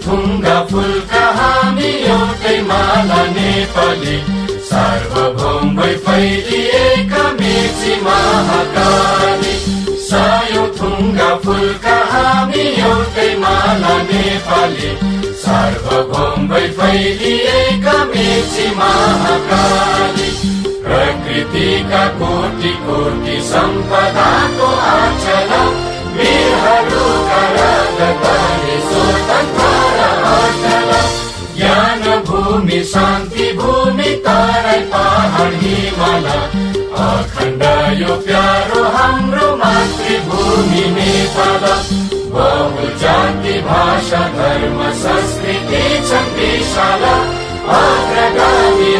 थुङ्गा फुलका हामी एउटै माला नेपाली सार्वभौम भई फैलिएका मेची महाकाली। सयौं थुङ्गा फुलका हामी एउटै माला नेपाली सार्वभौम भई फैलिएका मेची महाकाली। प्रकृतिका कोटि कोटि सम्पदाको आचल वीरहरूका रगतले स्वतन्त्र अटल। ज्ञान भूमि शान्ति भूमि तराई पहाड हिमाल अखण्ड यो प्यारो हाम्रो मातृभूमि नेपाल। बहु जाति भाषा धर्म संस्कृति छन् विशाल अग्रगामी